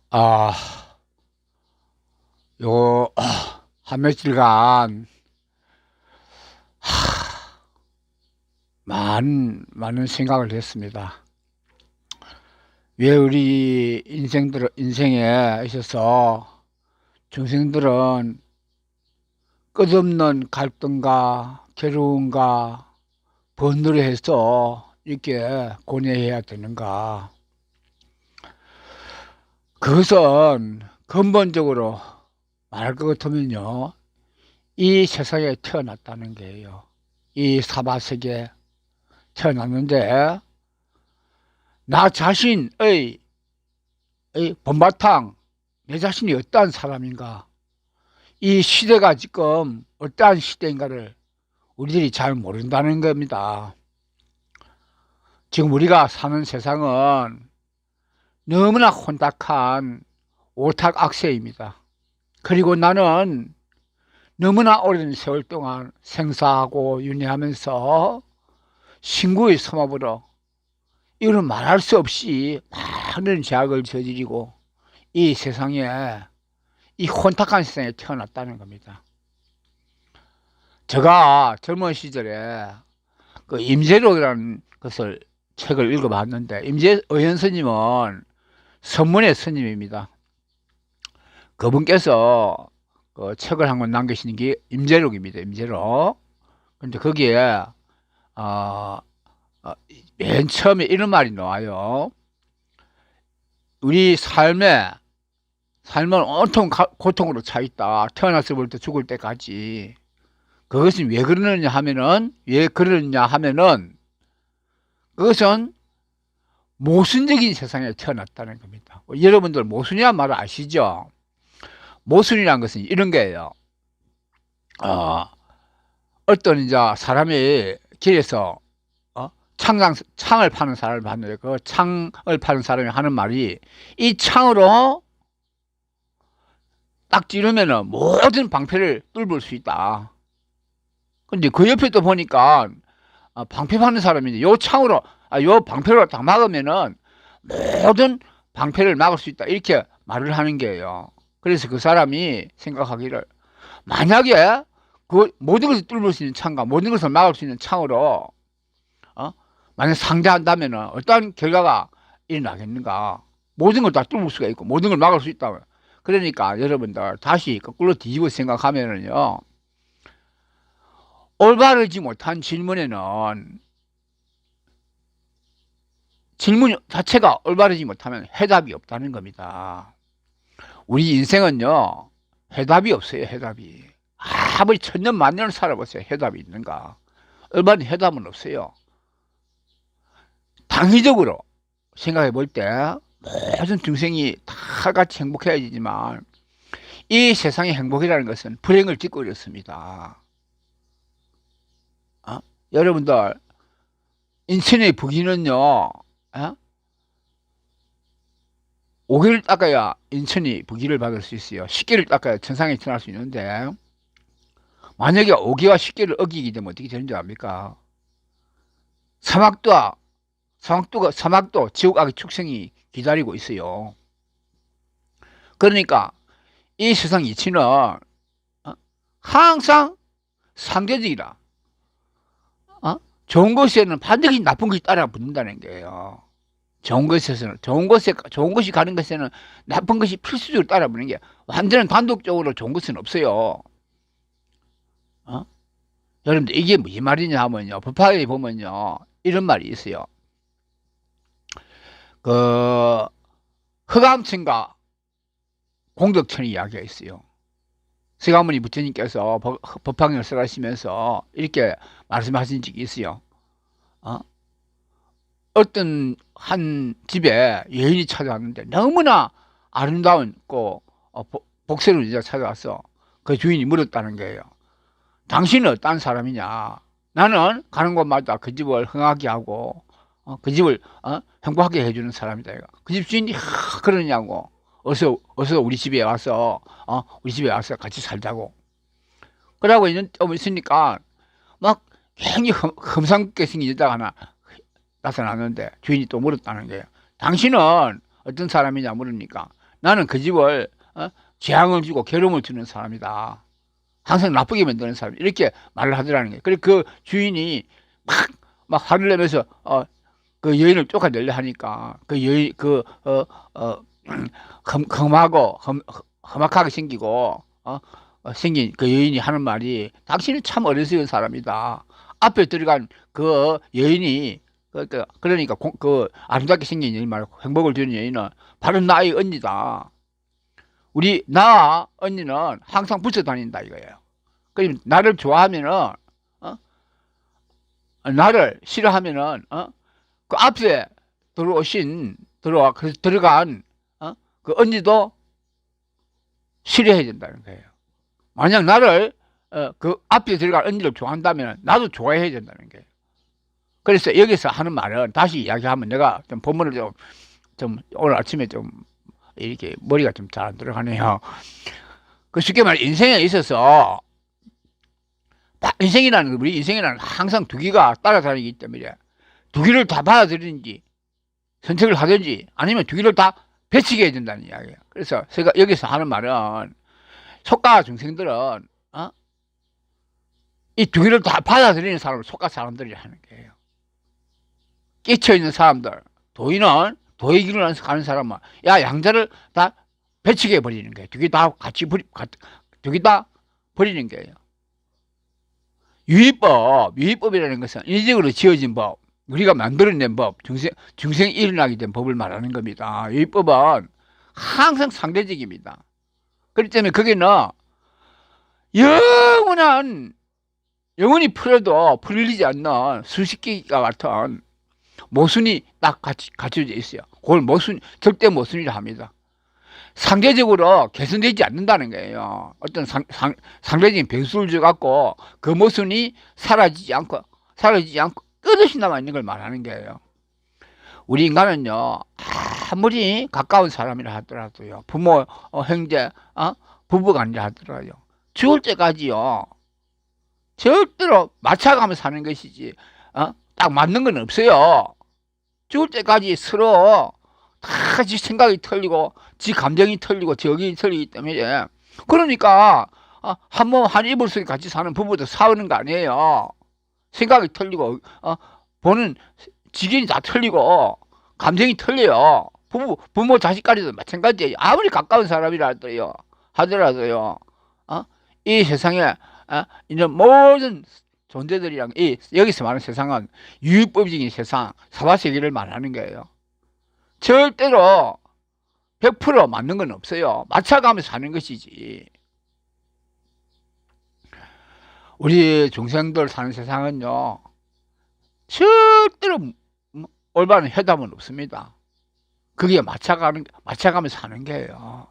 아, 요, 한 며칠간, 많은 생각을 했습니다. 왜 우리 인생에 있어서 중생들은 끝없는 갈등과 괴로움과 번뇌를 해서 이렇게 고뇌해야 되는가? 그것은 근본적으로 말할 것 같으면요, 이 세상에 태어났다는 게예요. 이 사바세계에 태어났는데, 나 자신의 본바탕, 내 자신이 어떠한 사람인가, 이 시대가 지금 어떠한 시대인가를 우리들이 잘 모른다는 겁니다. 지금 우리가 사는 세상은 너무나 혼탁한 오탁악세입니다. 그리고 나는 너무나 오랜 세월 동안 생사하고 윤회하면서 신구의 섬합으로 이거는 말할 수 없이 많은 죄악을 저지르고 이 세상에, 이 혼탁한 세상에 태어났다는 겁니다. 제가 젊은 시절에 그 임재록이라는 것을 책을 읽어봤는데, 임재의원 스님은 선문의 스님입니다. 그분께서 그 책을 한 권 남기시는 게 임재록입니다. 임재록. 근데 거기에 어, 맨 처음에 이런 말이 나와요. 우리 삶은 온통 고통으로 차 있다. 태어났을부터 죽을 때까지. 그것은 왜 그러느냐 하면은 그것은 모순적인 세상에 태어났다는 겁니다. 여러분들 모순이란 말을 아시죠? 모순이란 것은 이런 거예요. 어떤 이제 사람이 길에서 창을 파는 사람을 봤는데, 그 창을 파는 사람이 하는 말이, 이 창으로 딱 찌르면은 모든 방패를 뚫을 수 있다. 근데 그 옆에 또 보니까 방패 파는 사람인데, 요 방패로 딱 막으면은 모든 방패를 막을 수 있다, 이렇게 말을 하는 거예요. 그래서 그 사람이 생각하기를, 만약에 그 모든 것을 뚫을 수 있는 창과 모든 것을 막을 수 있는 창으로 만약 상대한다면은 어떠한 결과가 일어나겠는가? 모든 걸 다 뚫을 수가 있고 모든 걸 막을 수 있다. 그러니까 여러분들 다시 거꾸로 뒤집어 생각하면은요, 올바르지 못한 질문 자체가 올바르지 못하면 해답이 없다는 겁니다. 우리 인생은요, 해답이 없어요. 해답이. 아무리 천년 만년을 살아보세요. 해답이 있는가? 올바른 해답은 없어요. 당위적으로 생각해 볼 때 모든 중생이 다 같이 행복해야 되지만, 이 세상의 행복이라는 것은 불행을 딛고 이렇습니다. 여러분들, 인천의 부기는요, 5개를 닦아야 인천이 부기를 받을 수 있어요. 10개를 닦아야 천상에 태어날 수 있는데, 만약에 5개와 10개를 어기게 되면 어떻게 되는 줄 압니까? 사막도 지옥 악의 축생이 기다리고 있어요. 그러니까 이 세상 이치는 항상 상대적이라. 좋은 것에는 반드시 나쁜 것이 따라 붙는다는 거예요. 좋은 것이 가는 것에는 나쁜 것이 필수적으로 따라 붙는 게, 완전한 단독적으로 좋은 것은 없어요. 여러분들, 이게 무슨 말이냐 하면요, 법화에 보면요, 이런 말이 있어요. 그 흑암천과 공덕천의 이야기가 있어요. 서가모니 부처님께서 법화경을 써가시면서 이렇게 말씀하신 적이 있어요. 어떤 한 집에 여인이 찾아왔는데 너무나 아름다운 복세로 여자가 찾아와서 그 주인이 물었다는 거예요. 당신은 어떤 사람이냐? 나는 가는 곳마다 그 집을 흥하게 하고 그 집을 행복하게 해주는 사람이다. 그 집 주인이 그러냐고. 어서 우리 집에 와서 같이 살자고. 그러고 있으니까 막 굉장히 험상궂게 생긴 여자가 하나 나타났는데, 주인이 또 물었다는 거예요. 당신은 어떤 사람이냐 물으니까, 나는 그 집을 재앙을 주고 괴로움을 주는 사람이다. 항상 나쁘게 만드는 사람. 이렇게 말을 하더라는 거예요. 그래서 그 주인이 막 화를 내면서 그 여인을 쫓아내려 하니까 그 여인 험악하게 생기고 생긴 그 여인이 하는 말이 당신은 참 어리석은 사람이다. 앞에 들어간 그 여인이 그러니까 그 아름답게 생긴 여인 말고 행복을 주는 여인은 바로 나의 언니다. 나 언니는 항상 붙여 다닌다 이거예요. 그럼 나를 좋아하면은 나를 싫어하면은 그 앞에 들어간 그 언니도 싫어해야 된다는 거예요. 만약 나를 그 앞에 들어간 언니를 좋아한다면 나도 좋아해야 된다는 거예요. 그래서 여기서 하는 말은 다시 이야기하면 내가 좀 본문을 좀 오늘 아침에 좀 이렇게 머리가 좀 잘 안 들어가네요. 그 쉽게 말해 인생에 있어서 우리 인생이라는 항상 두 개가 따라다니기 때문에 두 개를 다 받아들이는지 선택을 하든지 아니면 두 개를 다 배치게 해야 된다는 이야기예요. 그래서 제가 여기서 하는 말은 속가 중생들은 이 두 개를 다 받아들이는 사람을 속가 사람들이 하는 거예요. 끼쳐있는 사람들, 도의 길을 가는 사람은 양자를 다 배치게 해버리는 거예요. 두 개 다 두 개 다 버리는 거예요. 유의법이라는 것은 인위적으로 지어진 법, 우리가 만들어낸 법, 중생이 일어나게 된 법을 말하는 겁니다. 유의법은 항상 상대적입니다. 그렇기 때문에 거기는 영원히 풀어도 풀리지 않는 수십 개가 같은 모순이 딱 갖춰져 있어요. 그걸 절대 모순이라 합니다. 상대적으로 개선되지 않는다는 거예요. 어떤 상대적인 변수를 줘갖고 그 모순이 사라지지 않고 끝없이 남아있는 걸 말하는 거예요. 우리 인간은요, 아무리 가까운 사람이라 하더라도요, 부모, 형제, 부부간이라 하더라도요, 죽을 때까지요, 절대로 맞춰가면서 사는 것이지, 딱 맞는 건 없어요. 죽을 때까지 서로 다 지 생각이 틀리고, 지 감정이 틀리고, 지 의견이 틀리기 때문에. 그러니까, 한 이불 속에 같이 사는 부부도 싸우는 거 아니에요. 생각이 틀리고, 보는 지견이 다 틀리고, 감정이 틀려요. 부모, 자식까지도 마찬가지예요. 아무리 가까운 사람이라 하더라도요, 이 세상에, 이런 모든 존재들이랑, 여기서 말하는 세상은 유의법적인 세상, 사바세계를 말하는 거예요. 절대로 100% 맞는 건 없어요. 맞춰가면서 사는 것이지. 우리 중생들 사는 세상은요, 절대로 올바른 회담은 없습니다. 그게 맞춰가면서 사는 거예요.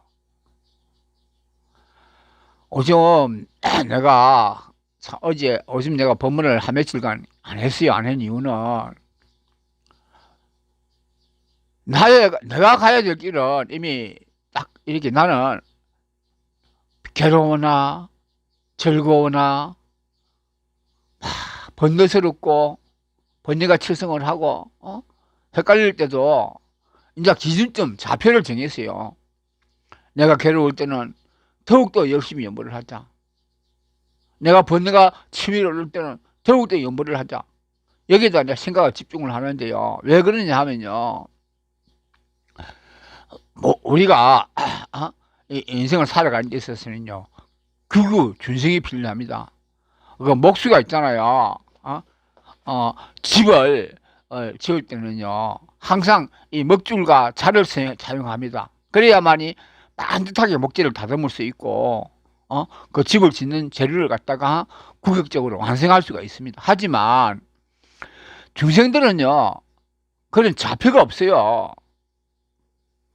요즘 내가 법문을 한 며칠간 안 했어요. 안 한 이유는 내가 가야 될 길은 이미 딱 이렇게 나는 괴로우나 즐거우나 번뇌스럽고 번뇌가 칠성을 하고 헷갈릴 때도 이제 기준점 좌표를 정했어요. 내가 괴로울 때는 더욱더 열심히 연보를 하자. 내가 번뇌가 치밀어 오를 때는 더욱더 연보를 하자. 여기에다 내가 생각을 집중을 하는데요. 왜 그러냐 하면요, 우리가 인생을 살아가는 데 있어서는요, 극우 준성이 필요합니다. 그 목수가 있잖아요. 집을 지을 때는요, 항상 이 먹줄과 자를 사용합니다. 그래야만이 반듯하게 목재를 다듬을 수 있고, 그 집을 짓는 재료를 갖다가 구격적으로 완성할 수가 있습니다. 하지만 중생들은요, 그런 좌표가 없어요.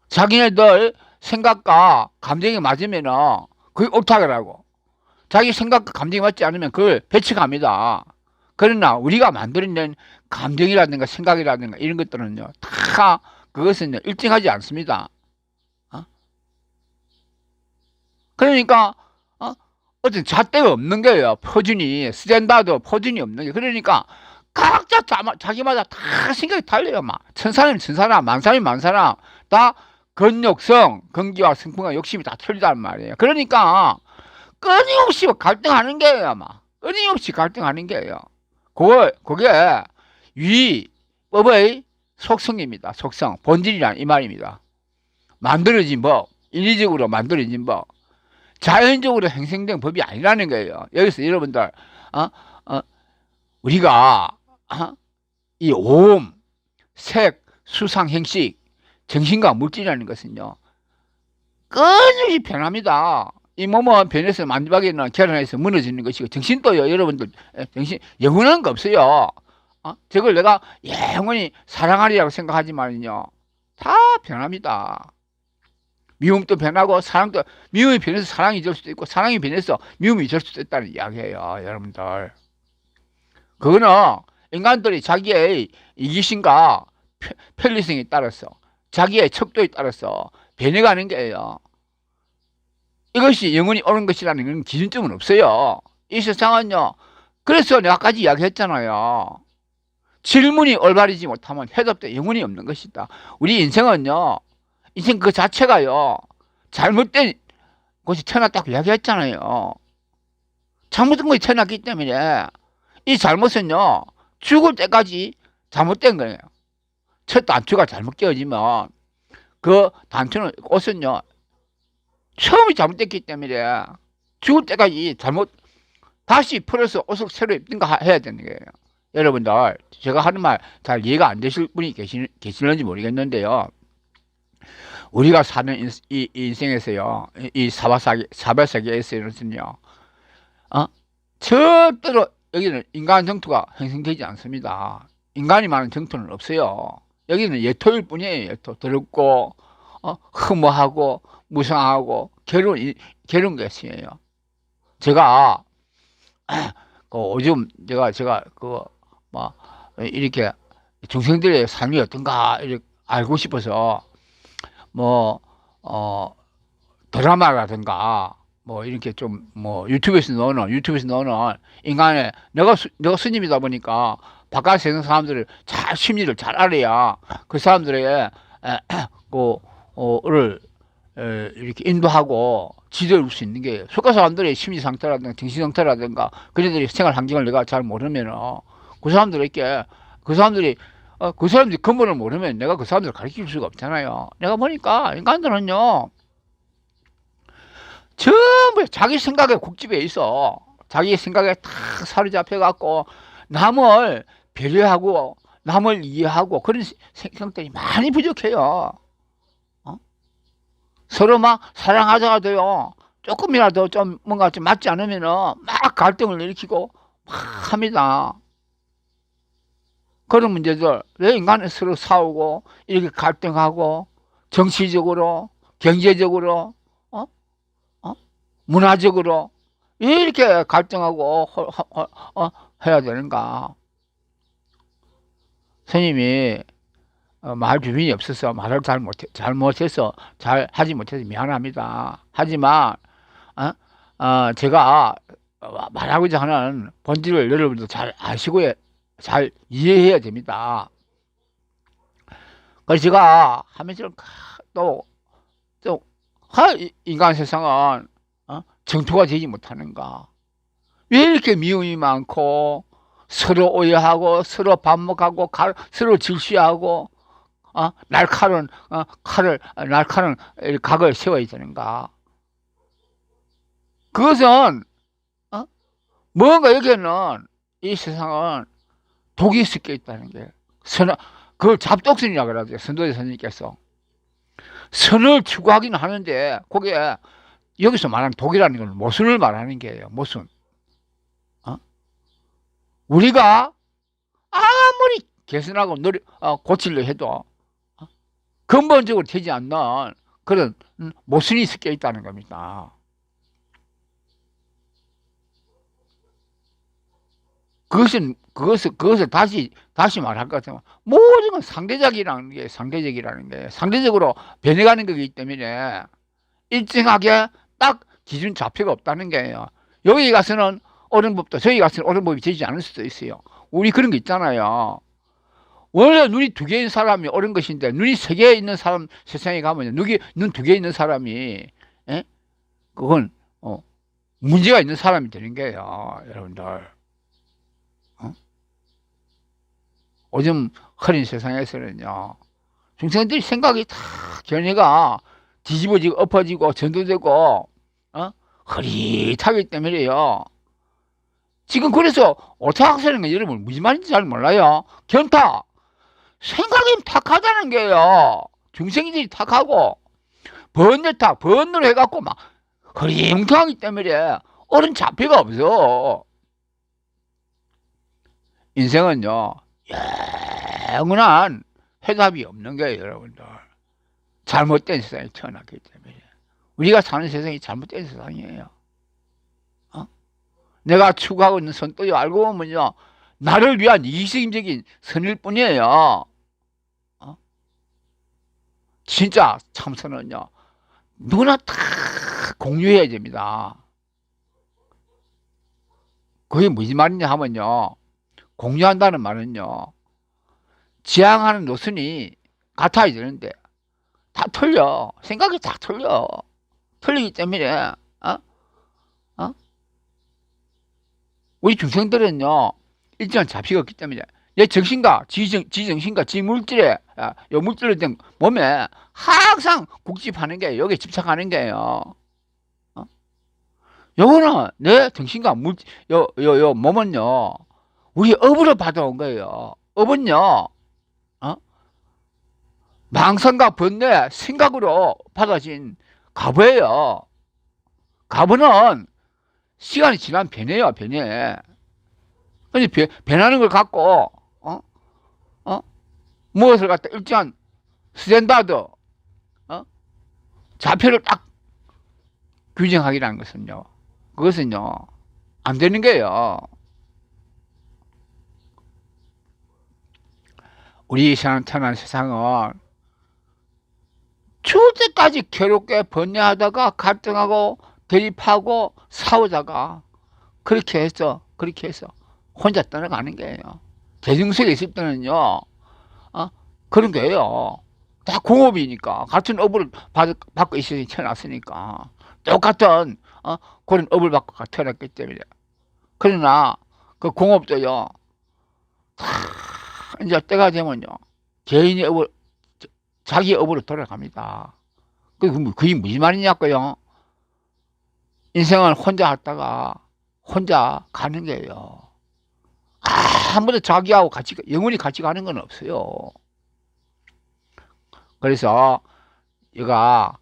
자기네들 생각과 감정이 맞으면은 그게 옳다고. 자기 생각과 감정이 맞지 않으면 그걸 배척합니다. 그러나 우리가 만들어낸 감정이라든가 생각이라든가 이런 것들은요, 다 그것은 일정하지 않습니다. 그러니까 어떤 잣대가 없는 거예요. 스탠다드 표준이 없는 거예요. 그러니까 각자 자기마다 다 생각이 달라요. 막 천사람이면 천사람, 만사람이면 만사람, 다 근육성, 근기와 성품과 욕심이 다 틀리단 말이에요. 그러니까 끊임없이 갈등하는 거예요. 아마 끊임없이 갈등하는 거예요. 그게 위법의 속성입니다. 속성, 본질이란 이 말입니다. 만들어진 법, 인위적으로 만들어진 법, 자연적으로 형성된 법이 아니라는 거예요. 여기서 여러분들 우리가 이 오음, 색, 수상, 형식, 정신과 물질이라는 것은요 끊임없이 변합니다. 이 몸은 변해서 마지막에는 결혼해서 무너지는 것이고, 정신도요 여러분들 정신 영원한 거 없어요. 저걸 내가 영원히 사랑하리라고 생각하지만요 다 변합니다. 미움도 변하고 사랑도, 미움이 변해서 사랑이 될 수도 있고 사랑이 변해서 미움이 될 수도 있다는 이야기예요. 여러분들 그거는 인간들이 자기의 이기심과 편리성에 따라서 자기의 척도에 따라서 변해가는 거예요. 이것이 영원히 옳은 것이라는 건 기준점은 없어요. 이 세상은요 그래서 내가 아까 이야기했잖아요. 질문이 올바르지 못하면 해답도 영원히 없는 것이다. 우리 인생은요 인생 그 자체가요 잘못된 것이 태어났다고 이야기했잖아요. 잘못된 것이 태어났기 때문에 이 잘못은요 죽을 때까지 잘못된 거예요. 첫 단추가 잘못 끼워지면 그 단추는 옷은요 처음이 잘못됐기 때문에 죽을 때까지 다시 풀어서 옷을 새로 입든가 해야 되는 거예요. 여러분들 제가 하는 말 잘 이해가 안 되실 분이 계시는지 모르겠는데요. 우리가 사는 이 인생에서요 이 사바세계에서는요 절대로 여기는 인간 정토가 형성되지 않습니다. 인간이 많은 정토는 없어요. 여기는 예토일 뿐이에요. 예토. 더럽고 흠모하고 무상하고 괴로운 것이에요. 제가 요즘 제가 이렇게 중생들의 삶이 어떤가 이렇게 알고 싶어서 드라마라든가 이렇게 좀 유튜브에서 나오는 인간의 내가 스님이다 보니까 바깥 세상 사람들을 심리를 잘 알아야 그 사람들의 를 이렇게 인도하고 지도해 줄 수 있는 게, 속가 사람들의 심리 상태라든가 정신 상태라든가 그들의 생활 환경을 내가 잘 모르면 그 사람들이 근본을 모르면 내가 그 사람들을 가르칠 수가 없잖아요. 내가 보니까 인간들은요 전부 자기 생각에 국집에 있어. 자기 생각에 다 사로잡혀 갖고 남을 배려하고 남을 이해하고 그런 생각들이 많이 부족해요. 서로 막 사랑하다가도요 조금이라도 좀 뭔가 좀 맞지 않으면은 막 갈등을 일으키고 막 합니다. 그런 문제들, 왜 인간은 서로 싸우고 이렇게 갈등하고 정치적으로 경제적으로 문화적으로 이렇게 갈등하고 해야 되는가? 스님이 말 주변이 없어서 말을 잘못해서 잘 하지 못해서 미안합니다. 하지만 제가 말하고자 하는 본질을 여러분도 잘 아시고 잘 이해해야 됩니다. 그래서 제가 하면서 또 인간 세상은 정토가 되지 못하는가? 왜 이렇게 미움이 많고 서로 오해하고 서로 반목하고 서로 질시하고 날카로운 각을 세워야 되는가? 그것은 뭔가 여기는 이 세상은 독이 섞여 있다는 게, 그걸 잡독선이라고 그러죠. 선도의 선생님께서 선을 추구하기는 하는데 거기에 여기서 말하는 독이라는 건 모순을 말하는 게예요. 모순. 우리가 아무리 개선하고 고치려 해도 근본적으로 되지 않는 그런 모순이 섞여 있다는 겁니다. 그것을 다시 말할 것 같으면 모든 건 상대적이라는 게 상대적으로 변해가는 거기 때문에 일정하게 딱 기준 좌표가 없다는 거예요. 여기 가서는 옳은 법도 저기 가서는 옳은 법이 되지 않을 수도 있어요. 우리 그런 거 있잖아요. 원래 눈이 두 개인 사람이 옳은 것인데 눈이 세 개 있는 사람 세상에 가면 눈 두 개 있는 사람이 예? 그건 문제가 있는 사람이 되는 거예요, 여러분들. 요즘 흐린 세상에서는요, 중생들이 생각이 다 견해가 뒤집어지고 엎어지고 전도되고 흐릿하기 때문에요. 지금 그래서 오타학설인 거 여러분 무슨 말인지 잘 몰라요. 견타 생각이 탁하다는 게요. 중생들이 탁하고 번뇌로 해갖고 막 흐리뭉텅하기 때문에 옳은 잡히가 없어. 인생은요 영원한 해답이 없는 거예요, 여러분들. 잘못된 세상에 태어났기 때문에. 우리가 사는 세상이 잘못된 세상이에요. 내가 추구하고 있는 선도요, 알고 보면요, 나를 위한 이기적인 선일 뿐이에요. 진짜 참선은요, 누구나 다 공유해야 됩니다. 그게 무슨 말이냐 하면요, 공유한다는 말은요, 지향하는 노선이 같아야 되는데, 다 틀려. 생각이 다 틀려. 틀리기 때문에, 우리 중생들은요, 일정한 잡식이 없기 때문에, 내 정신과 지정신과 지물질에, 요 물질로 된 몸에 항상 국집하는 게, 여기에 집착하는 게요. 요거는 내 정신과 요 몸은요, 우리 업으로 받아온 거예요. 업은요, 망상과 번뇌, 생각으로 받아진 가부예요. 가부는 시간이 지나면 변해요, 변해. 근데 변하는 걸 갖고, 무엇을 갖다 일정한 스탠다드, 좌표를 딱 규정하기라는 것은요, 그것은요, 안 되는 거예요. 우리 태어난 세상은 죽을 때까지 괴롭게 번뇌하다가 갈등하고 대립하고 싸우다가 그렇게 해서 혼자 떠나가는 거예요. 대중석에 있을 때는요, 그런 거예요. 다 공업이니까 같은 업을 받고 있으니 태어났으니까 똑같은 그런 업을 받고 태어났기 때문에. 그러나 그 공업도요, 다 이제 때가 되면요, 개인의 업을 자기 업으로 돌아갑니다. 그게 무슨 말이냐고요? 인생을 혼자 했다가 혼자 가는 거예요. 아무도 자기하고 같이 영원히 같이 가는 건 없어요. 그래서 얘가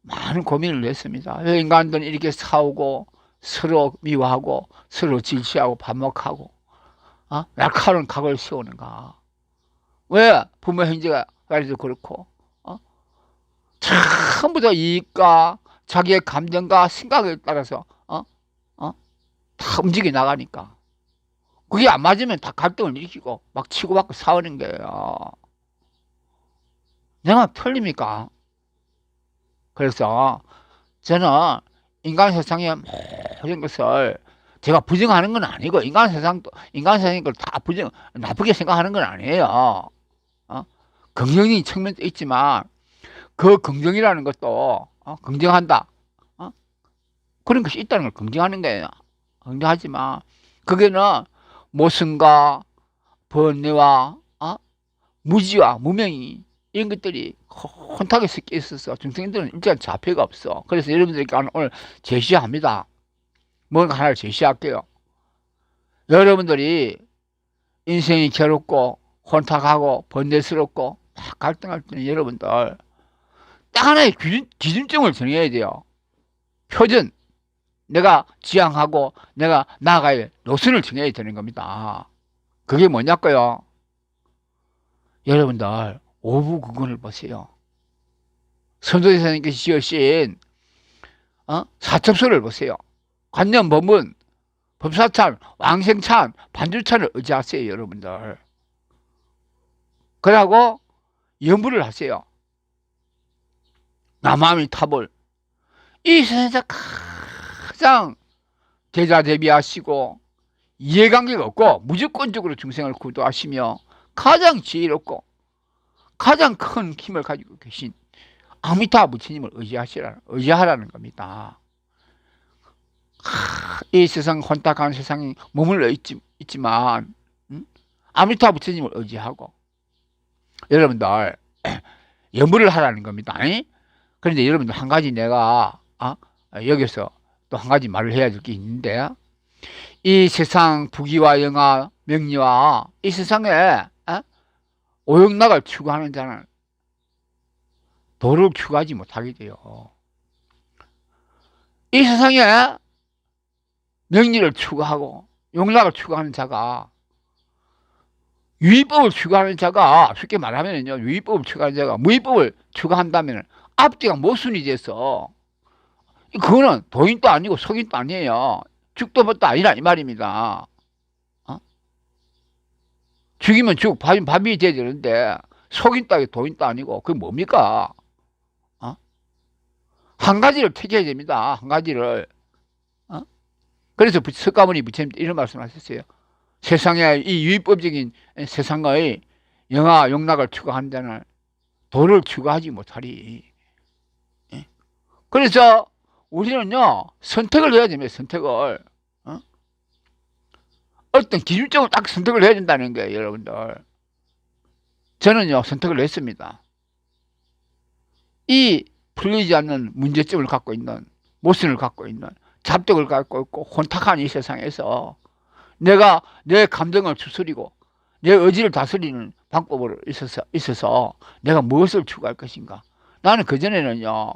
많은 고민을 했습니다. 인간들은 이렇게 싸우고 서로 미워하고 서로 질시하고 반목하고 날카로운 각을 세우는가? 왜 부모 형제가 그래도 그렇고 전부 다 이익과 자기의 감정과 생각에 따라서 다 움직여 나가니까 그게 안 맞으면 다 갈등을 일으키고 막 치고받고 싸우는 거예요. 내가 틀립니까? 그래서 저는 인간 세상의 모든 것을 제가 부정하는 건 아니고 인간 세상의 걸 다 나쁘게 생각하는 건 아니에요. 긍정적인 측면도 있지만 그 긍정이라는 것도 긍정한다. 그런 것이 있다는 걸 긍정하는 거예요. 긍정하지만 그게는 모순과 번뇌와 무지와 무명이 이런 것들이 혼탁에 섞여 있어서 중생들은 일단 자폐가 없어. 그래서 여러분들께 오늘 제시합니다. 뭔가 하나를 제시할게요. 여러분들이 인생이 괴롭고 혼탁하고 번뇌스럽고 막 갈등할 때는 여러분들 딱 하나의 기준점을 정해야 돼요. 표준. 내가 지향하고 내가 나아갈 노선을 정해야 되는 겁니다. 그게 뭐냐고요? 여러분들 오부구근을 보세요. 선조대사님께서 지으신 사첩서를 보세요. 관념, 법문, 법사찬, 왕생찬, 반주찬을 의지하세요, 여러분들. 그러고 염불을 하세요. 남아미 탑을 이 세상에서 가장 대자대비하시고 이해관계가 없고 무조건적으로 중생을 구도하시며 가장 지혜롭고 가장 큰 힘을 가지고 계신 아미타 부처님을 의지하라는 겁니다. 이 세상 혼탁한 세상에 머물러 있지만 아미타 부처님을 의지하고 여러분들 염불을 하라는 겁니다. 그런데 여러분들 한 가지 내가 여기서 또 한 가지 말을 해야 될 게 있는데, 이 세상 부귀와 영화 명리와 이 세상에 오용락을 추구하는 자는 도를 추구하지 못하게 돼요. 이 세상에 명리를 추구하고 용락을 추구하는 자가, 유의법을 추구하는 자가, 쉽게 말하면요, 유의법을 추구하는 자가 무의법을 추구한다면 앞뒤가 모순이 돼서 그거는 도인도 아니고 속인도 아니에요. 죽도 법도 아니라 이 말입니다. 죽이면 밥이 돼야 되는데 속인도 도인도 아니고 그게 뭡니까? 한 가지를 택해야 됩니다. 한 가지를. 그래서 석가모니 부처님 이런 말씀하셨어요. 세상의 이 유의법적인 세상의 영화 용락을 추구하는 자는 도를 추구하지 못하리. 그래서 우리는요, 선택을 해야 됩니다. 선택을. 어떤 기준적으로 딱 선택을 해야 된다는 거예요, 여러분들. 저는요, 선택을 했습니다. 이 풀리지 않는 문제점을 갖고 있는, 모순을 갖고 있는, 잡덕을 갖고 있고 혼탁한 이 세상에서 내가 내 감정을 추스리고 내 의지를 다스리는 방법으로 있어서 내가 무엇을 추구할 것인가. 나는 그전에는요,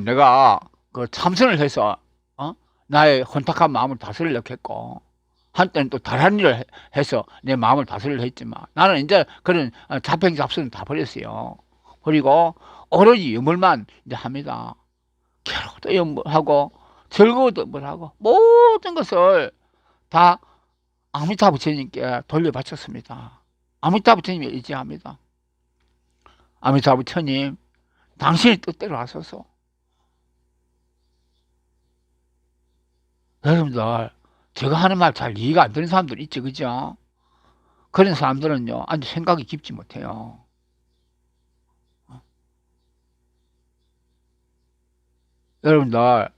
내가 참선을 해서 나의 혼탁한 마음을 다스리려고 했고, 한때는 또 다른 일을 해서 내 마음을 다스리려 했지만, 나는 이제 그런 잡행 잡수는 다 버렸어요. 그리고 오로지 염불만 이제 합니다. 괴로워도 염불하고 즐거워도 염불하고 모든 것을 다 아미타 부처님께 돌려바쳤습니다. 아미타 부처님이 의지합니다. 아미타 부처님, 당신의 뜻대로 하소서. 여러분들, 제가 하는 말 잘 이해가 안 되는 사람들 있죠, 그죠? 그런 사람들은요, 아주 생각이 깊지 못해요. 여러분들,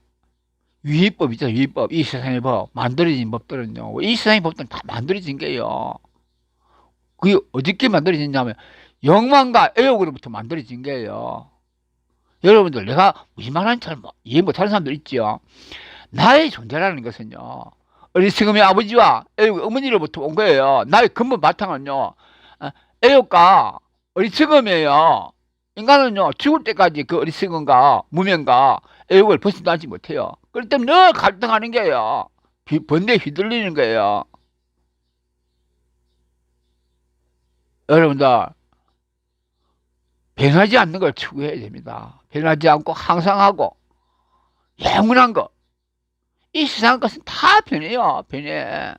유의법 있죠, 유의법. 이 세상의 법, 만들어진 법들은요, 이 세상의 법들은 다 만들어진 게요. 그게 어떻게 만들어졌냐면, 영망과 애욕으로부터 만들어진 게요. 여러분들, 내가 무슨 말하는지 잘 이해 못하는 사람들 있죠. 나의 존재라는 것은요, 어리석음의 아버지와 애욕 어머니로부터 온 거예요. 나의 근본 바탕은요, 애욕과 어리석음이에요. 인간은요, 죽을 때까지 그 어리석음과 무명과 애욕을 벗어나지 못해요. 그렇기 때문에 늘 갈등하는 거예요. 번뇌에 휘둘리는 거예요. 여러분들, 변하지 않는 걸 추구해야 됩니다. 변하지 않고 항상 하고 영원한 거. 이 세상 것은 다 변해요. 변해.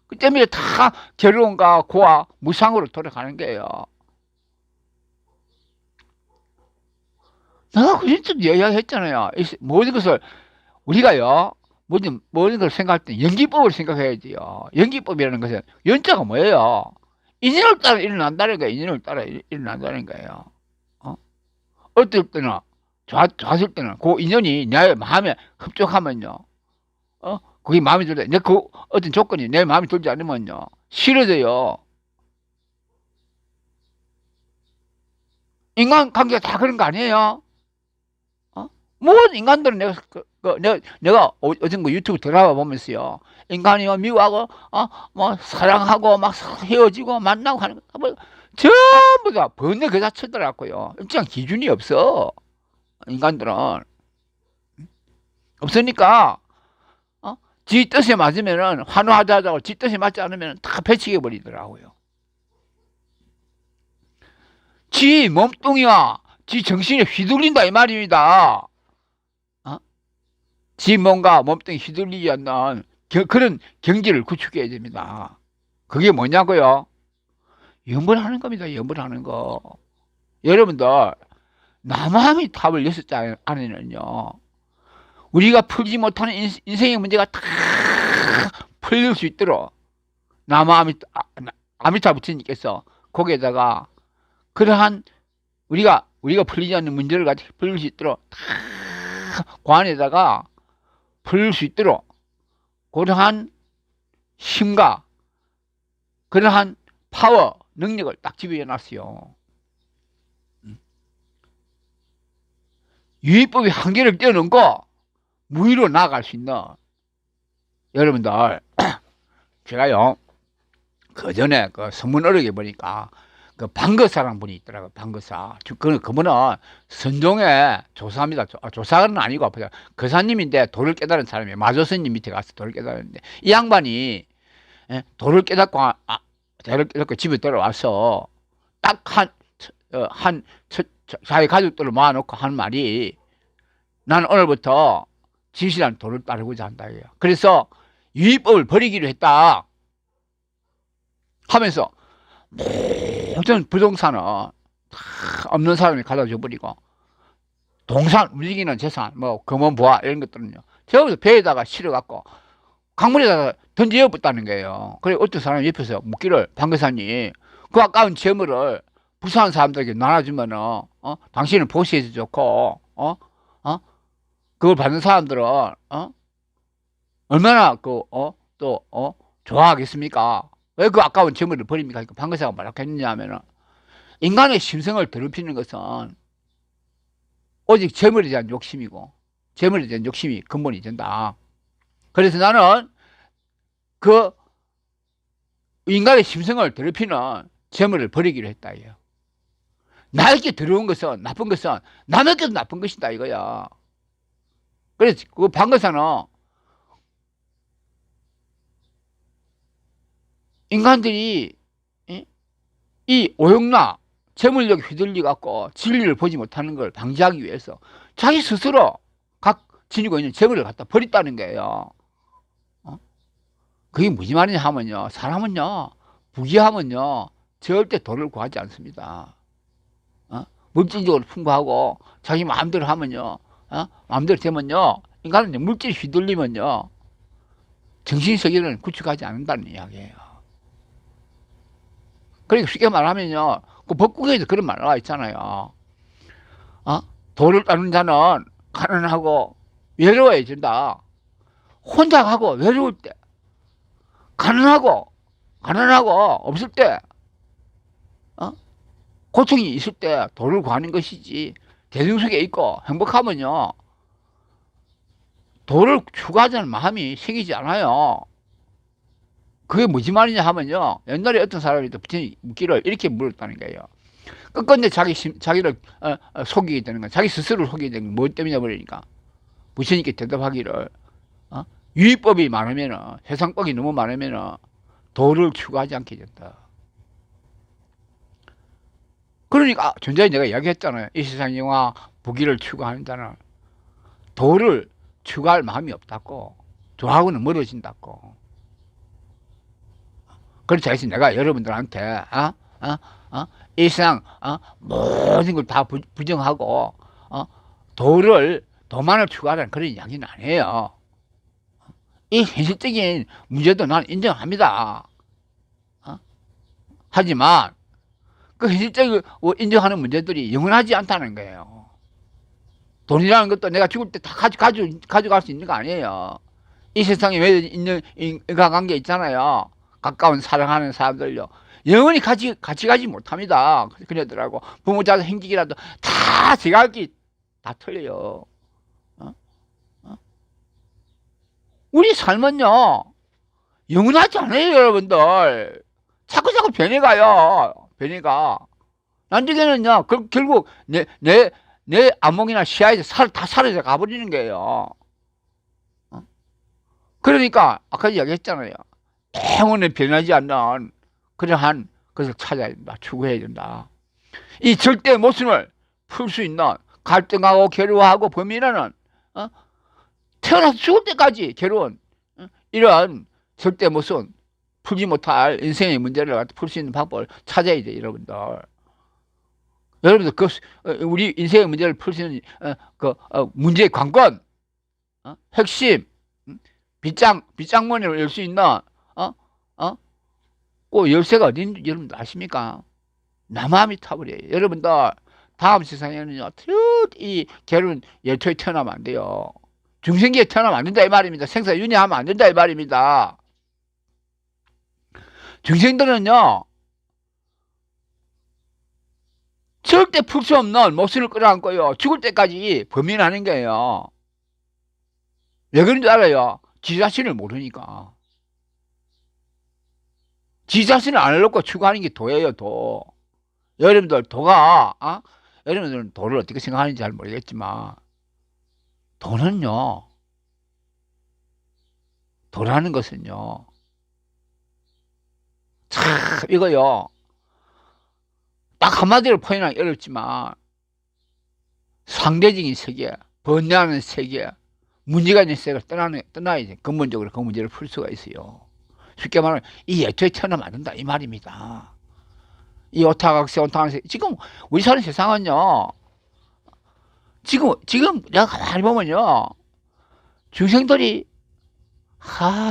그 때문에 다 괴로움과 고와 무상으로 돌아가는 거예요. 내가 그전에 이야기했잖아요. 모든 것을 우리가요, 모든 걸 생각할 때 연기법을 생각해야 돼요. 연기법이라는 것은 연자가 뭐예요? 인연을 따라 일어난다는 거예요. 인연을 따라 일어난다는 거예요. 어떨 때는 좋았을 때는 그 인연이 내 마음에 흡족하면요, 그게 마음에 들다. 어떤 조건이 내 마음에 들지 않으면요, 싫어져요. 인간관계가 다 그런 거 아니에요? 모든 인간들은 내가 어떤 유튜브 드라마 보면서요, 인간이요, 미워하고, 사랑하고, 막 헤어지고, 만나고 하는 거, 전부 다 번뇌 그 자체더라고요. 일정한 기준이 없어. 인간들은. 없으니까, 지 뜻에 맞으면은 환호하자고, 지 뜻에 맞지 않으면 다 배치게 버리더라고요. 지 몸뚱이와 지 정신에 휘둘린다 이 말입니다. 지 몸과 몸뚱이 휘둘리지 않는 그런 경지를 구축해야 됩니다. 그게 뭐냐고요? 염불하는 겁니다. 염불하는 거. 여러분들, 남함이 답을 여섯 안에는요, 우리가 풀지 못하는 인생의 문제가 다 풀릴 수 있도록 나무 아미타 부처님께서 거기에다가 그러한 우리가 풀리지 않는 문제를 가지고 풀릴 수 있도록 관에다가 풀릴 수 있도록 그러한 힘과 그러한 파워 능력을 딱 지배해 놨어요. 유의법의 한계를 뛰어넘고 무위로 나아갈 수 있는 여러분들 제가요 그 전에 그 선문어록에 보니까 그 방거사라는 분이 있더라고요. 방거사. 그분은 선종의 조사입니다. 조사는 아니고 거사님인데 도를 깨달은 사람이에요. 마조스님 밑에 가서 도를 깨달았는데 이 양반이 도를 깨닫고 도를 깨닫고 집에 돌아와서 딱 자기 가족들을 모아놓고 한 말이 나는 오늘부터 진실한 도를 따르고자 한다. 그래서 유의법을 버리기로 했다 하면서 모든 부동산은 없는 사람이 갖다 줘버리고 동산 움직이는 재산 뭐 금원 보화 이런 것들은요 저기서 배에다가 실어갖고 강물에다가 던져버렸다는 거예요. 그래 어떤 사람이 옆에서 묻기를 방거사님 그 아까운 재물을 부수한 사람들에게 나눠주면은 당신은 보시해서 좋고 그걸 받는 사람들은 얼마나 좋아하겠습니까? 왜 그 아까운 재물을 버립니까? 그러니까 방거사가 뭐라고 했느냐 하면은 인간의 심성을 더럽히는 것은 오직 재물에 대한 욕심이고 재물에 대한 욕심이 근본이 된다. 그래서 나는 그 인간의 심성을 더럽히는 재물을 버리기로 했다. 이거야. 나에게 들어온 것은 나쁜 것은 남에게도 나쁜 것이다 이거야. 그래서 그 방거사는 인간들이 이 오용나 재물력에 휘둘리 갖고 진리를 보지 못하는 걸 방지하기 위해서 자기 스스로 각 지니고 있는 재물을 갖다 버렸다는 거예요. 그게 무슨 말이냐 하면요 사람은요 부귀하면요 절대 도를 구하지 않습니다. 물질적으로 풍부하고 자기 마음대로 하면요 마음대로 되면요 인간은 물질이 휘둘리면요 정신세계는 구축하지 않는다는 이야기예요. 그러니까 쉽게 말하면요 그 법국에도 그런 말 나와 있잖아요. 도를 따르는 자는 가난하고 외로워해진다. 혼자 가고 외로울 때 가난하고 없을 때 고통이 있을 때 도를 구하는 것이지 대중 속에 있고 행복하면요 도를 추구하자는 마음이 생기지 않아요. 그게 무슨 말이냐 하면요 옛날에 어떤 사람이 부처님 묻기를 이렇게 물었다는 거예요. 끝끝내 자기를 속이게 되는 거야. 자기 스스로를 속이게 되는 거야. 뭐 때문이냐 그러니까 부처님께 대답하기를 유의법이 많으면은 세상법이 너무 많으면은 도를 추구하지 않게 된다. 그러니까 전자에 내가 이야기했잖아요. 이 세상 영화 부귀를 추구하는 자는 도를 추구할 마음이 없다고 도하고는 멀어진다고. 그렇지 않습 내가 여러분들한테 이 세상 모든 걸 다 부정하고 도만을 추구하라는 그런 이야기는 아니에요. 이 현실적인 문제도 나는 인정합니다. 하지만 그 현실적으로 인정하는 문제들이 영원하지 않다는 거예요. 돈이라는 것도 내가 죽을 때 다 가져갈 수 있는 거 아니에요. 이 세상에 왜 있는 인간관계 있잖아요. 가까운 사랑하는 사람들요. 영원히 같이 가지 못합니다. 그녀들하고 부모 자식 행직이라도 다 제가 할 게 다 틀려요. 우리 삶은요 영원하지 않아요 여러분들. 자꾸 변해가요. 변해가. 나중에는요 결국 내 안목이나 시야에서 다 사라져 가버리는 거예요. 그러니까 아까 이야기했잖아요. 영원히 변하지 않는 그러한 것을 찾아야 된다. 추구해야 된다. 이 절대 모순을 풀 수 있는 갈등하고 괴로워하고 범인은 태어나서 죽을 때까지 괴로운 이런 절대 모순 풀지 못할 인생의 문제를 풀 수 있는 방법을 찾아야 돼 여러분들. 여러분들 우리 인생의 문제를 풀 수 있는 문제의 관건 핵심 빗장문을 열 수 있는 그 열쇠가 어딘지 여러분들 아십니까? 내 마음이 타버려요. 여러분들 다음 세상에는요, 이 결혼 예토에 태어나면 안 돼요. 중생기에 태어나면 안 된다 이 말입니다. 생사 윤회하면 안 된다 이 말입니다. 중생들은요, 절대 풀 수 없는 목숨을 끌어안고요, 죽을 때까지 범인하는 거예요. 왜 그런 줄 알아요? 지 자신을 모르니까. 지 자신을 안 놓고 추구하는 게 도예요, 도. 여러분들 도가, 여러분들은 도를 어떻게 생각하는지 잘 모르겠지만, 도는요, 도라는 것은요, 참, 이거요, 딱 한마디로 표현하기 어렵지만, 상대적인 세계, 번뇌하는 세계, 문제가 있는 세계를 떠나야지 근본적으로 그 문제를 풀 수가 있어요. 쉽게 말하면, 이 예토에 태어나면 안 된다, 이 말입니다. 이 오타각세, 온타각세, 지금, 우리 사는 세상은요, 지금 내가 가만히 보면요, 중생들이,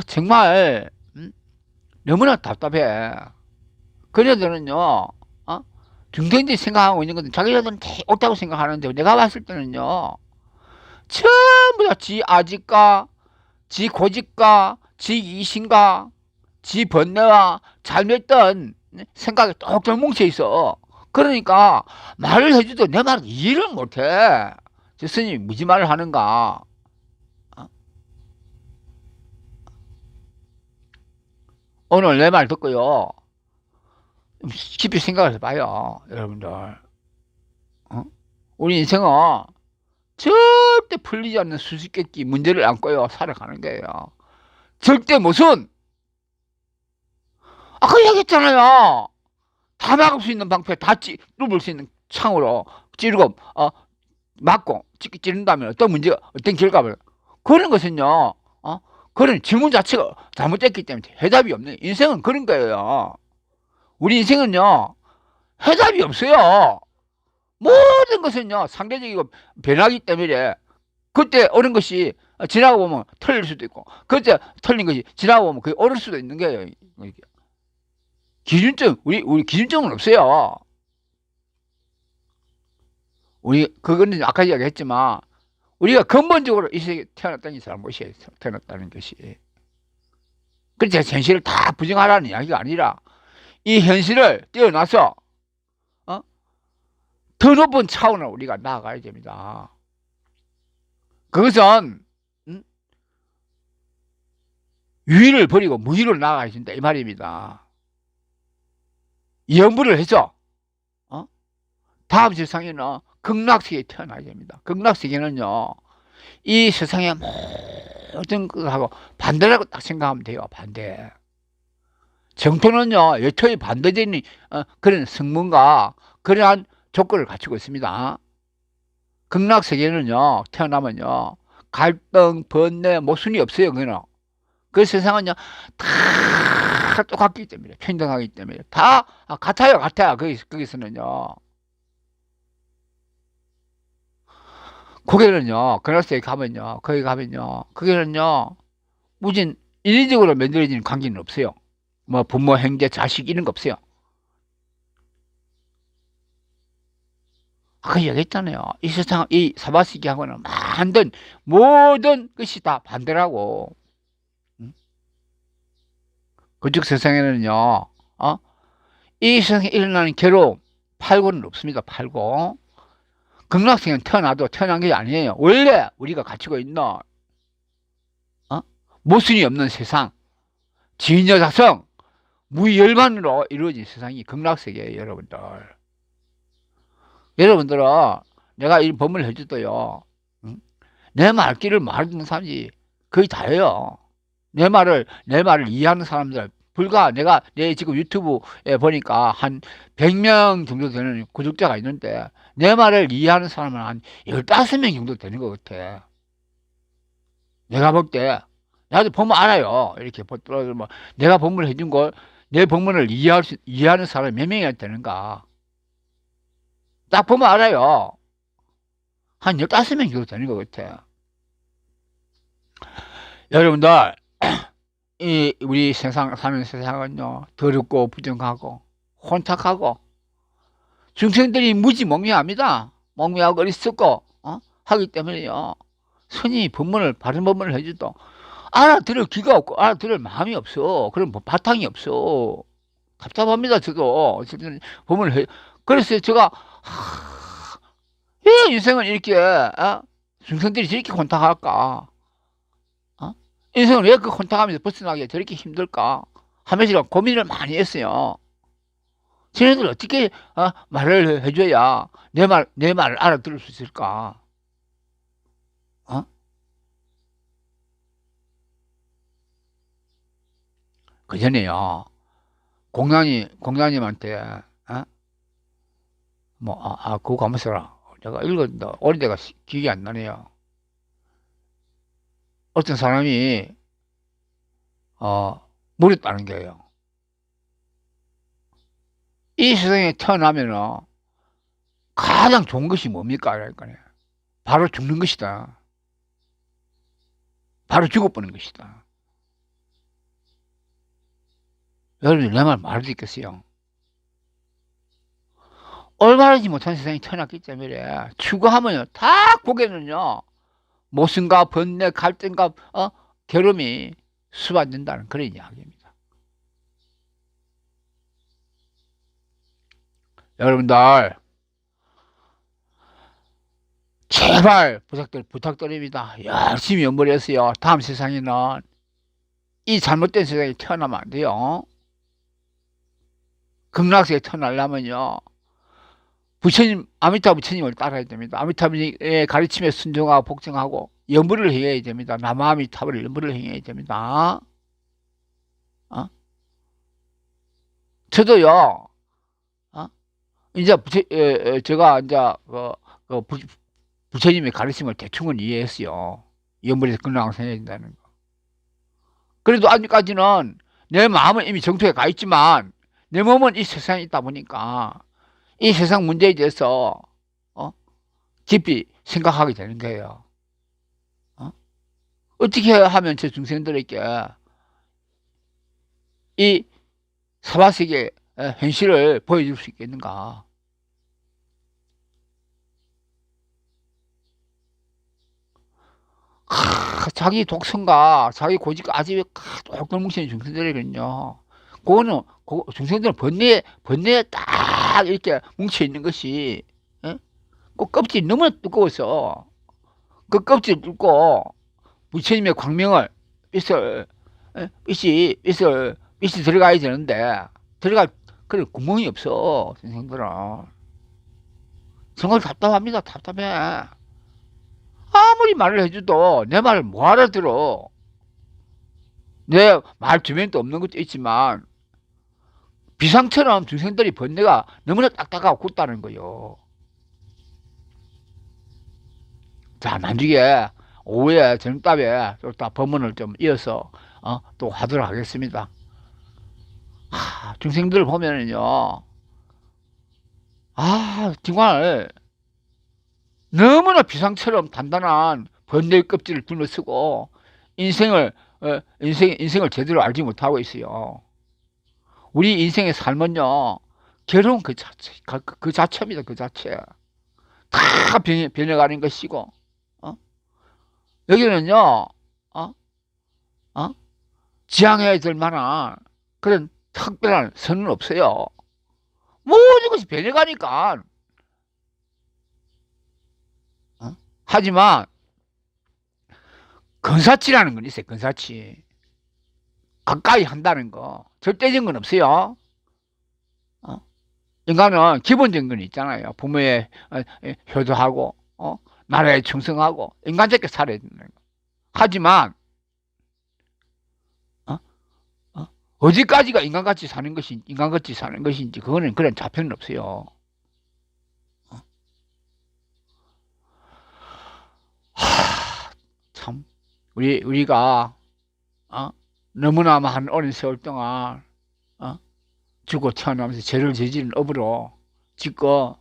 정말, 너무나 답답해. 그녀들은요, 중생들이 생각하고 있는 것은 자기들은 옳다고 생각하는데, 내가 봤을 때는요, 전부 다 지 아집과, 지 고집과, 지 이신과, 지 번뇌와 잘못된 생각에 똑똑 뭉쳐 있어. 그러니까 말을 해줘도 내 말을 이해를 못해. 저 스님이 무지 말을 하는가. 오늘 내 말 듣고요, 깊이 생각을 해봐요, 여러분들. 우리 인생은 절대 풀리지 않는 수수께끼 문제를 안고요 살아가는 거예요. 절대 무슨, 아까 얘기했잖아요. 다 막을 수 있는 방패, 다 뚫을 수 있는 창으로 찌르고 막고 찌른다면 어떤 문제가, 어떤 결과를, 그런 것은요, 그런 질문 자체가 잘못됐기 때문에 해답이 없는, 인생은 그런 거예요. 우리 인생은요, 해답이 없어요. 모든 것은요, 상대적이고 변하기 때문에, 그때 옳은 것이 지나고 보면 틀릴 수도 있고, 그때 틀린 것이 지나고 보면 그게 옳을 수도 있는 거예요. 기준점, 우리 기준점은 없어요. 그거는 아까 이야기했지만, 우리가 근본적으로 이 세계에 태어났다는 게 잘못이에요. 태어났다는 것이. 그래서 현실을 다 부정하라는 이야기가 아니라, 이 현실을 뛰어나서, 더 높은 차원으로 우리가 나아가야 됩니다. 그것은, 유의를 버리고 무의로 나아가야 된다, 이 말입니다. 염불을 해서, 다음 세상에는 극락세계에 태어나야 됩니다. 극락세계는요, 이 세상의 모든 것하고 반대라고 딱 생각하면 돼요. 반대. 정토는요, 여토에 반대되는 그런 성문과 그러한 조건을 갖추고 있습니다. 극락세계는요, 태어나면요, 갈등, 번뇌, 모순이 없어요. 그 세상은요, 다 똑같기 때문에, 평등하기 때문에, 다 같아요. 거기서는요. 거기는요, 극락세계 가면요, 거기 가면요, 거기는요, 무진 인위적으로 만들어지는 관계는 없어요. 뭐, 부모, 형제, 자식, 이런 거 없어요. 아까 얘기했잖아요. 이 세상, 이 사바세계하고는 만든 모든 것이 다 반대라고. 그쪽 세상에는요, 이 세상에 일어나는 괴로움, 팔고는 없습니다. 팔고. 극락세계는 태어나도 태어난 게 아니에요. 원래 우리가 갖추고 있는, 모순이 없는 세상, 진여자성, 무열만으로 이루어진 세상이 극락세계예요, 여러분들. 여러분들은 내가 이 법문을 해줘도요, 내 말귀를 말하는 사람이 거의 다예요. 내 말을 이해하는 사람들, 불과 내 지금 유튜브에 보니까 한 100명 정도 되는 구독자가 있는데, 내 말을 이해하는 사람은 한 15명 정도 되는 것 같아. 내가 볼 때, 나도 보면 알아요. 이렇게 뭐, 내가 법문을 해준 걸, 내 법문을 이해하는 사람이 몇 명이나 되는가. 딱 보면 알아요. 한 15명 정도 되는 것 같아. 여러분들, 이 우리 세상 사는 세상은요 더럽고 부정하고 혼탁하고 중생들이 무지 몽매합니다. 몽매하고 어리석고 하기 때문에요. 스님이 법문을 바른 법문을 해줘도 알아들을 기가 없고 알아들을 마음이 없어. 그럼 뭐 바탕이 없어. 답답합니다. 저도 어쨌든 법문을 해. 그래서 제가 왜 인생은 이렇게 중생들이 저렇게 혼탁할까? 인생은 왜 그 혼탁하면서 벗어나기가 저렇게 힘들까? 하면서 고민을 많이 했어요. 쟤네들 어떻게 말을 해줘야 내 말을 알아들을 수 있을까? 그 전에요 공자님한테 그거 가만 써라. 내가 읽었는데 어린데가 기억이 안 나네요. 어떤 사람이 물었다는 거예요. 이 세상에 태어나면은 가장 좋은 것이 뭡니까? 그러니까 바로 죽는 것이다. 바로 죽어버리는 것이다. 여러분들 내 말 말할 수 있겠어요? 올바르지 못한 세상에 태어났기 때문에 추구하면요 다 고개는요 모순과 번뇌 갈등과 괴로움이 수반된다는 그런 이야기입니다. 여러분들 제발 부탁드립니다. 열심히 연구했어요. 다음 세상에는 이 잘못된 세상에 태어나면 안 돼요. 극락세에 태어나려면요 부처님, 아미타 부처님을 따라야 됩니다. 아미타 부처님의 가르침에 순종하고 복종하고 염불을 행해야 됩니다. 남아미타불 염불을 행해야 됩니다. 저도요, 이제 제가 이제 부처님의 가르침을 대충은 이해했어요. 염불에서 극락을 생겨야 된다는 거. 그래도 아직까지는 내 마음은 이미 정토에 가 있지만 내 몸은 이 세상에 있다 보니까 이 세상 문제에 대해서 깊이 생각하게 되는 거예요. 어떻게 하면 저 중생들에게 이 사바세계의 현실을 보여줄 수 있겠는가? 자기 독성과 자기 고집과 아집에 똘똘 뭉치는 중생들에게는요. 그거는 중생들은 번뇌에 딱 이렇게 뭉쳐 있는 것이 그 껍질이 너무나 두꺼워서 그 껍질을 뚫고 부처님의 광명을 빛이 들어가야 되는데 들어갈 그런 구멍이 없어. 중생들은 정말 답답합니다. 답답해. 아무리 말을 해줘도 내 말을 못 알아들어. 내 말 주변도 없는 것도 있지만 비상처럼 중생들이 번뇌가 너무나 딱딱하고 굳다는 거요. 자, 나중에 오후에 저녁답에 또 법문을 좀 이어서 또 하도록 하겠습니다. 중생들 보면은요, 정말 너무나 비상처럼 단단한 번뇌의 껍질을 둘러쓰고 인생을 제대로 알지 못하고 있어요. 우리 인생의 삶은요, 괴로운 그 자체입니다. 그 자체. 다 변해가는 것이고, 여기는요, 지향해야 될 만한 그런 특별한 선은 없어요. 모든 것이 변해가니까. 하지만, 근사치라는 건 있어요. 근사치. 가까이 한다는 거. 절대적인 건 없어요. 인간은 기본적인 건 있잖아요. 부모에 효도하고, 나라에 충성하고, 인간적게 살아야 된다는 거. 하지만, 어디까지가 인간같이 사는 것인지, 그거는 그런 좌표는 없어요. 참, 우리가, 너무나 한 오랜 세월 동안, 죽고 태어나면서 죄를 저지른 업으로 짓고,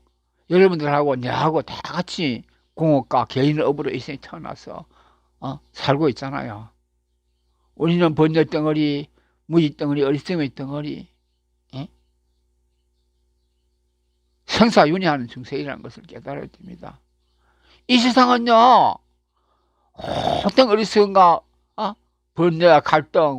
여러분들하고 내하고 다 같이 공업과 개인 업으로 이 세상에 태어나서, 살고 있잖아요. 우리는 번뇌 덩어리, 무지 덩어리, 어리석음의 덩어리, 예? 생사윤회하는 증세이라는 것을 깨달아야 됩니다. 이 세상은요, 어떤 어리석음과 번뇌와 갈등,